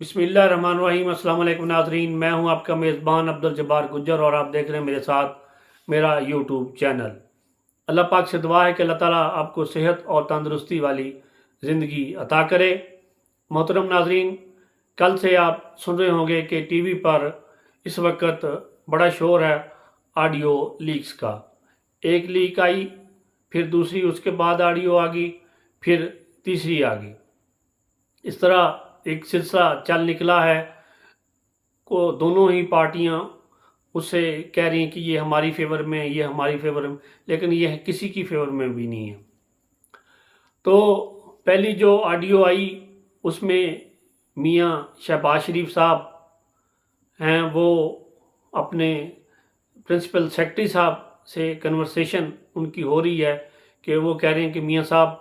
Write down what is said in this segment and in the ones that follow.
बिस्मिल्लाहिर्रहमानिर्रहीम। अस्सलाम वालेकुम नाज़रीन, मैं हूं आपका मेज़बान अब्दुल जब्बार गुज्जर और आप देख रहे हैं मेरे साथ मेरा यूट्यूब चैनल। अल्लाह पाक से दुआ है कि अल्लाह ताला आपको सेहत और तंदुरुस्ती वाली ज़िंदगी अता करे। मोहतरम नाज़रीन, कल से आप सुन रहे होंगे कि टीवी पर इस वक्त बड़ा शोर है ऑडियो लीक्स का। एक लीक आई, फिर दूसरी, उसके बाद ऑडियो आ गई, फिर तीसरी आ गई। इस तरह एक सिलसिला चल निकला है को दोनों ही पार्टियां उससे कह रही हैं कि ये हमारी फेवर में, ये हमारी फेवर में, लेकिन ये किसी की फेवर में भी नहीं है। तो पहली जो ऑडियो आई उसमें मियां शहबाज शरीफ साहब हैं, वो अपने प्रिंसिपल सेक्रेटरी साहब से कन्वर्सेशन उनकी हो रही है कि वो कह रहे हैं कि मियां साहब,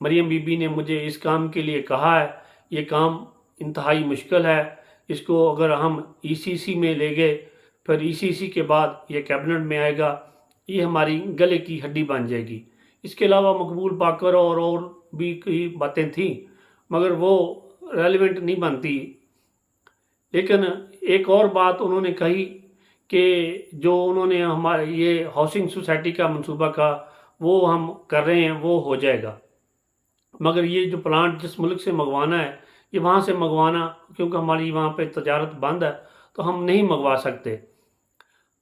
मरियम बीबी ने मुझे इस काम के लिए कहा है, ये काम इंतहाई मुश्किल है, इसको अगर हम ईसीसी में ले गए, फिर ईसीसी के बाद ये कैबिनेट में आएगा, ये हमारी गले की हड्डी बन जाएगी। इसके अलावा मकबूल पाकर और भी कई बातें थी, मगर वो रेलिवेंट नहीं बनती। लेकिन एक और बात उन्होंने कही कि जो उन्होंने हमारे ये हाउसिंग सोसाइटी का मंसूबा का वो हम कर रहे हैं, वो हो जाएगा, मगर ये जो प्लांट जिस मुल्क से मंगवाना है, ये वहाँ से मंगवाना, क्योंकि हमारी वहाँ पे तजारत बंद है तो हम नहीं मंगवा सकते।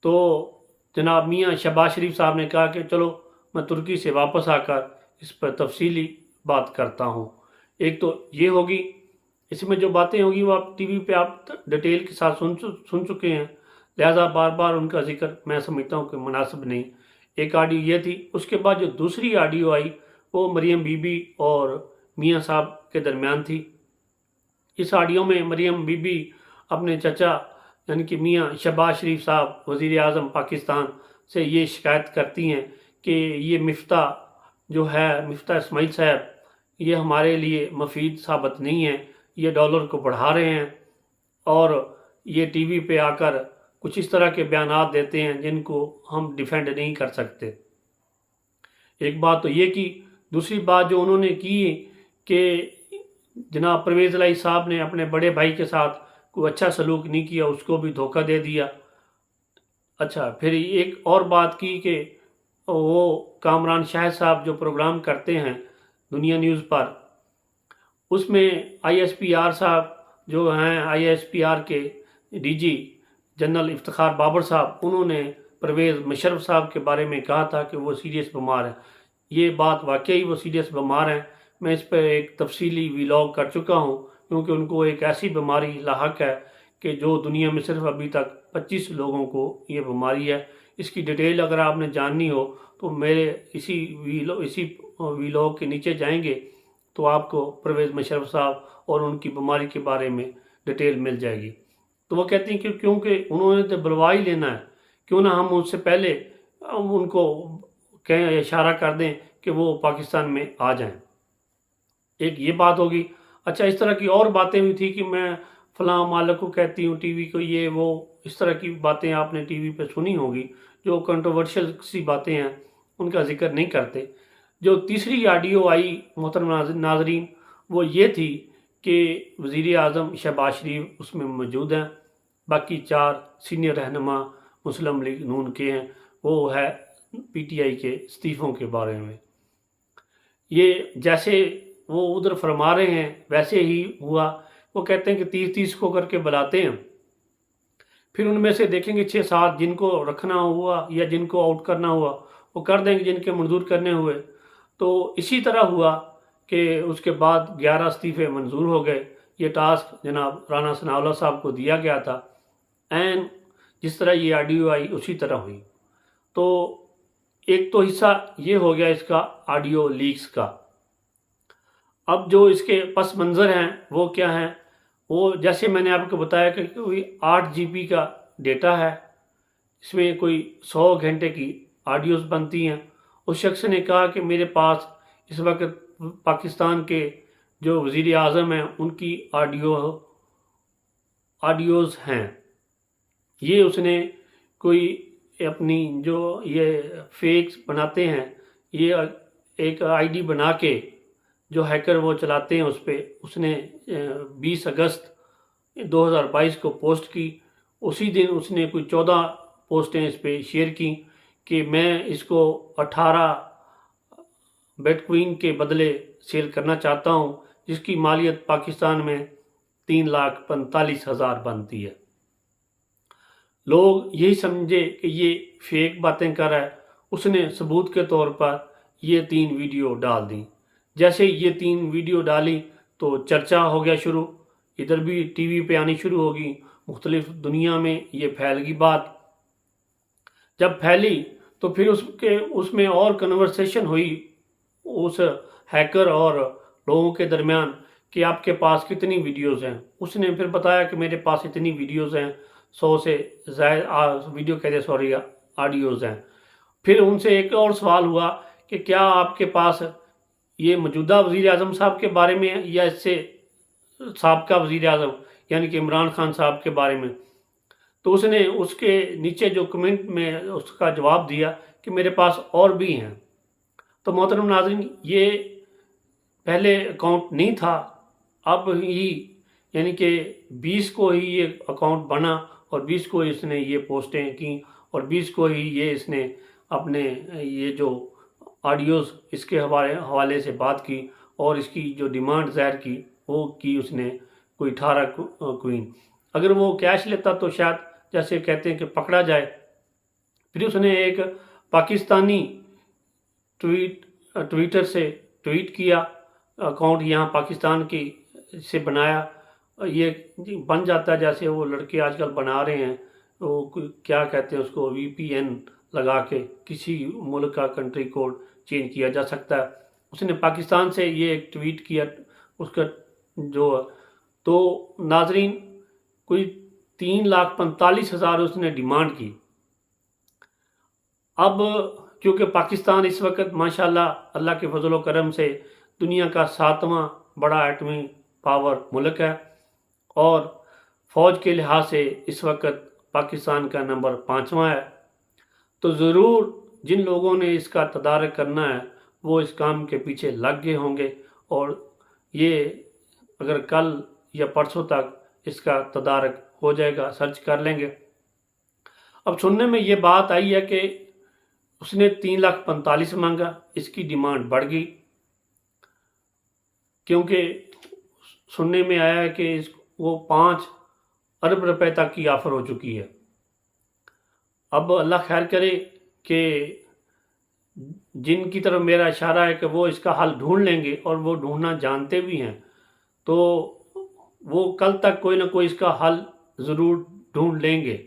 तो जनाब मियाँ शहबाज शरीफ साहब ने कहा कि चलो मैं तुर्की से वापस आकर इस पर तफसीली बात करता हूँ। एक तो ये होगी, इसमें जो बातें होगी वो आप टीवी पे आप डिटेल के साथ सुन चुके हैं, लिहाजा बार बार उनका जिक्र मैं समझता हूँ कि मुनासिब नहीं। एक ऑडियो ये थी। उसके बाद जो दूसरी ऑडियो आई वो मरियम बीबी और मियाँ साहब के दरमियान थी। इस ऑडियो में मरियम बीबी अपने चचा यानी कि मियाँ शहबाज शरीफ साहब वज़ीर आज़म पाकिस्तान से ये शिकायत करती हैं कि ये मिफ्ता जो है, मिफ्ता इस्माइल साहब, ये हमारे लिए मुफीद साबित नहीं है, ये डॉलर को बढ़ा रहे हैं और ये टीवी पे आकर कुछ इस तरह के बयानात देते हैं जिनको हम डिफेंड नहीं कर सकते। एक बात तो ये की। दूसरी बात जो उन्होंने की कि जनाब परवेज़ इलाही साहब ने अपने बड़े भाई के साथ कोई अच्छा सलूक नहीं किया, उसको भी धोखा दे दिया। अच्छा, फिर एक और बात की कि वो कामरान शाहिद साहब जो प्रोग्राम करते हैं दुनिया न्यूज़ पर, उसमें आईएसपीआर साहब जो हैं, आईएसपीआर के डीजी जनरल इफ्तिखार बाबर साहब, उन्होंने परवेज़ मुशर्रफ साहब के बारे में कहा था कि वो सीरियस बीमार हैं। ये बात वाकई वो सीरियस बीमार हैं। मैं इस पर एक तफसीली व्लॉग कर चुका हूँ, क्योंकि उनको एक ऐसी बीमारी लाहक है कि जो दुनिया में सिर्फ अभी तक 25 लोगों को ये बीमारी है। इसकी डिटेल अगर आपने जाननी हो तो मेरे इसी व्लॉग के नीचे जाएंगे तो आपको परवेज़ मुशर्रफ साहब और उनकी बीमारी के बारे में डिटेल मिल जाएगी। तो वो कहती हैं कि क्योंकि उन्होंने तो बुलवा ही लेना है, क्यों ना हम उससे पहले उनको कहें, इशारा कर दें कि वो पाकिस्तान में आ जाएं। एक ये बात होगी। अच्छा, इस तरह की और बातें भी थी कि मैं फलां मालिक को कहती हूँ टीवी को, ये वो, इस तरह की बातें आपने टीवी पे सुनी होगी, जो कंट्रोवर्शियल सी बातें हैं उनका जिक्र नहीं करते। जो तीसरी ऑडियो आई मोहतरम नाजरीन, वो ये थी कि वज़ीर आज़म शहबाज शरीफ उसमें मौजूद हैं, बाकी 4 सीनियर रहनुमा मुस्लिम लीग नून के हैं, वो है पीटीआई के इस्तीफ़ों के बारे में। ये जैसे वो उधर फरमा रहे हैं वैसे ही हुआ। वो कहते हैं कि 30-30 को करके बुलाते हैं, फिर उनमें से देखेंगे 6-7 जिनको रखना हुआ या जिनको आउट करना हुआ वो कर देंगे, जिनके मंजूर करने हुए। तो इसी तरह हुआ कि उसके बाद 11 इस्तीफ़े मंजूर हो गए। ये टास्क जनाब राना सनाउल्लाह साहब को दिया गया था। एंड जिस तरह ये ऑडियो आई उसी तरह हुई। तो एक तो हिस्सा ये हो गया इसका ऑडियो लीक्स का। अब जो इसके पस मंज़र हैं वो क्या हैं, वो जैसे मैंने आपको बताया कि कोई 8 GB का डेटा है, इसमें कोई 100 घंटे की ऑडियोज़ बनती हैं। उस शख्स ने कहा कि मेरे पास इस वक्त पाकिस्तान के जो वज़ीर आज़म हैं उनकी ऑडियोज़ हैं। ये उसने कोई अपनी जो ये फेक्स बनाते हैं, ये एक आईडी बना के जो हैकर वो चलाते हैं उस पर, उसने 20 अगस्त 2022 को पोस्ट की। उसी दिन उसने कोई 14 पोस्टें इस पे शेयर की कि मैं इसको 18 बिटकॉइन के बदले सेल करना चाहता हूँ, जिसकी मालियत पाकिस्तान में 3,45,000 बनती है। लोग यही समझे कि ये फेक बातें कर रहा है। उसने सबूत के तौर पर ये 3 वीडियो डाल दी। जैसे ये 3 वीडियो डाली तो चर्चा हो गया शुरू, इधर भी टीवी पे आनी शुरू होगी, मुख्तलिफ दुनिया में ये फैल गई बात। जब फैली तो फिर उसमें और कन्वर्सेशन हुई उस हैकर और लोगों के दरमियान कि आपके पास कितनी वीडियोज़ हैं। उसने फिर बताया कि मेरे पास इतनी वीडियोज़ हैं, 100 से ज़्यादा वीडियो कहते सॉरी ऑडियोज़ हैं। फिर उनसे एक और सवाल हुआ कि क्या आपके पास ये मौजूदा वज़ीर आज़म साहब के बारे में है या इससे साबका वज़ीर आज़म यानी कि इमरान खान साहब के बारे में। तो उसने उसके नीचे जो कमेंट में उसका जवाब दिया कि मेरे पास और भी हैं। तो मोहतरम नाज़रीन, ये पहले अकाउंट नहीं था, अब ही यानी कि 20 को ही ये अकाउंट बना और 20 को इसने ये पोस्टें की और 20 को ही ये इसने अपने ये जो ऑडियोज़ इसके हवाले से बात की और इसकी जो डिमांड ज़ाहिर की वो की उसने कोई 18 क्वीन। अगर वो कैश लेता तो शायद जैसे कहते हैं कि पकड़ा जाए। फिर उसने एक पाकिस्तानी ट्विटर से ट्वीट किया, अकाउंट यहाँ पाकिस्तान की से बनाया। ये बन जाता है जैसे वो लड़के आजकल बना रहे हैं, वो क्या कहते हैं उसको, VPN लगा के किसी मुल्क का कंट्री कोड चेंज किया जा सकता है। उसने पाकिस्तान से ये एक ट्वीट किया उसका जो, तो नाजरीन कोई 3,45,000 उसने डिमांड की। अब क्योंकि पाकिस्तान इस वक्त माशाल्लाह अल्लाह के फजल व करम से दुनिया का 7वां बड़ा एटमी पावर मुल्क है और फ़ौज के लिहाज से इस वक्त पाकिस्तान का नंबर 5वां है, तो ज़रूर जिन लोगों ने इसका तदारक करना है वो इस काम के पीछे लग गए होंगे और ये अगर कल या परसों तक इसका तदारक हो जाएगा, सर्च कर लेंगे। अब सुनने में ये बात आई है कि उसने 3,45,000 मांगा, इसकी डिमांड बढ़ गई क्योंकि सुनने में आया है कि वो 5 अरब रुपए तक की ऑफ़र हो चुकी है। अब अल्लाह खैर करे कि जिनकी तरफ मेरा इशारा है कि वो इसका हल ढूंढ लेंगे और वो ढूंढना जानते भी हैं, तो वो कल तक कोई ना कोई इसका हल ज़रूर ढूंढ लेंगे।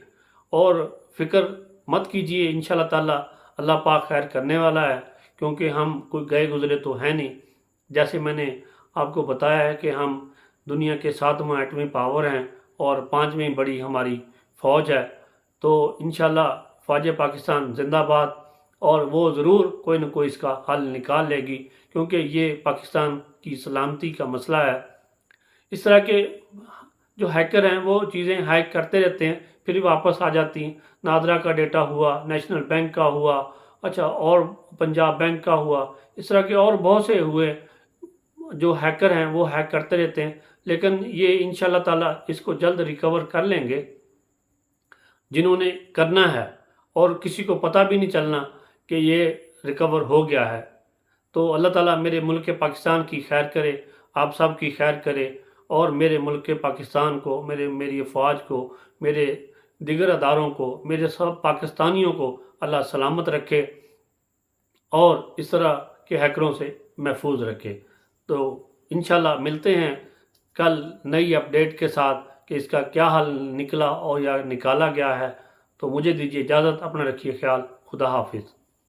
और फ़िक्र मत कीजिए, इंशाल्लाह ताला अल्लाह पाक खैर करने वाला है, क्योंकि हम कोई गए गुज़रे तो हैं नहीं। जैसे मैंने आपको बताया है कि हम दुनिया के 7वां एटमी पावर हैं और 5वीं बड़ी हमारी फ़ौज है, तो इंशाल्लाह फ़ौज पाकिस्तान जिंदाबाद, और वो ज़रूर कोई ना कोई इसका हल निकाल लेगी, क्योंकि ये पाकिस्तान की सलामती का मसला है। इस तरह के जो हैकर हैं वो चीज़ें हैक करते रहते हैं, फिर वापस आ जाती हैं। नादरा का डेटा हुआ, नेशनल बैंक का हुआ, अच्छा और पंजाब बैंक का हुआ, इस तरह के और बहुत से हुए जो हैकर हैं वो हैक करते रहते हैं, लेकिन ये इंशाल्लाह ताला इसको जल्द रिकवर कर लेंगे जिन्होंने करना है, और किसी को पता भी नहीं चलना कि ये रिकवर हो गया है। तो अल्लाह ताला मेरे मुल्क पाकिस्तान की खैर करे, आप सब की खैर करे, और मेरे मुल्क पाकिस्तान को, मेरी फ़ौज को, मेरे दिगर अदारों को, मेरे सब पाकिस्तानियों को अल्लाह सलामत रखे और इस तरह के हैकरों से महफूज रखे। तो इंशाल्लाह मिलते हैं कल नई अपडेट के साथ कि इसका क्या हल निकला और या निकाला गया है। तो मुझे दीजिए इजाज़त, अपना रखिए ख्याल, खुदा हाफिज़।